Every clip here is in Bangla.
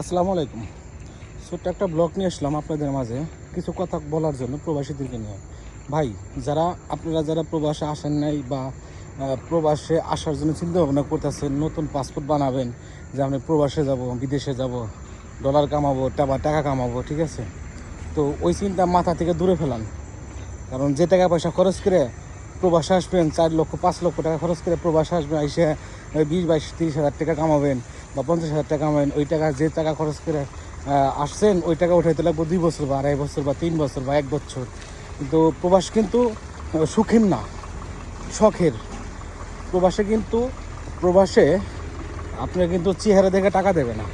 আসসালামু আলাইকুম। ছোট্ট একটা ব্লগ নিয়ে আসলাম আপনাদের মাঝে কিছু কথা বলার জন্য প্রবাসীদেরকে নিয়ে। ভাই, আপনারা যারা প্রবাসে আসেন নাই বা প্রবাসে আসার জন্য চিন্তা ভাবনা করতেছেন, নতুন পাসপোর্ট বানাবেন যে আমি প্রবাসে যাব, বিদেশে যাব, ডলার কামাবো বা টাকা কামাবো, ঠিক আছে? তো ওই চিন্তা মাথা থেকে দূরে ফেলান। কারণ যে টাকা পয়সা খরচ করে প্রবাসে আসবেন, 4 লক্ষ 5 লক্ষ টাকা খরচ করে প্রবাসে আসবেন, এসে 20, 22, 30 হাজার টাকা কামাবেন বা 50 হাজার টাকা কামাবেন, ওই টাকা যে টাকা খরচ করে আসছেন ওই টাকা উঠাইতে লাগবে 2 বছর বা 2.5 বছর বা 3 বছর বা 1 বছর। কিন্তু প্রবাস কিন্তু সুখের না, শখের। প্রবাসে কিন্তু প্রবাসে আপনার কিন্তু চেহারা দেখে টাকা দেবে না,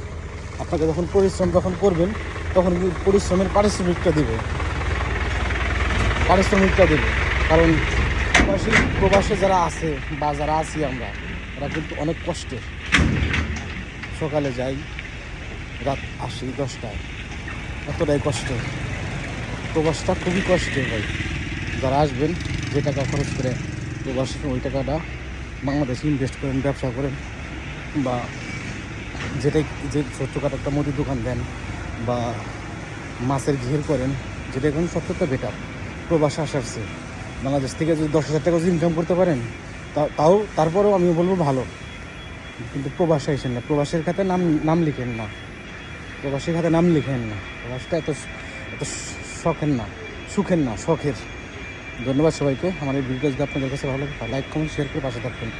আপনাকে যখন পরিশ্রম যখন করবেন তখন কিন্তু পরিশ্রমের পারিশ্রমিকটা দেবে। কারণ প্রবাসে যারা আছে বা যারা আছি আমরা, তারা কিন্তু অনেক কষ্টের। সকালে যাই, রাত আসি 10টায়, এতটাই কষ্টের। প্রবাসটা খুবই কষ্টের ভাই। যারা আসবেন, যে টাকা খরচ করে প্রবাসে ওই টাকাটা বাংলাদেশে ইনভেস্ট করেন, ব্যবসা করেন, বা যেটাই যে ছোট্টখাটো একটা মুদির দোকান দেন বা মাছের ঘের করেন, যেটা এখন সবথেকে বেটার প্রবাসে আসার চেয়ে। বাংলাদেশ থেকে যদি 10,000 টাকা যদি ইনকাম করতে পারেন, তারপরেও আমি বলবো ভালো। কিন্তু প্রবাসে আসেন না, প্রবাসের খাতে নাম লিখেন না, প্রবাসীর খাতে নাম লিখেন না। প্রবাসটা এত এত শখের না, সুখের না, শখের। ধন্যবাদ সবাইকে। আমার এই ভিডিওটা যদি আপনাদের কাছে ভালো লাগে, লাইক কমেন্ট শেয়ার করে পাশে থাকবেন।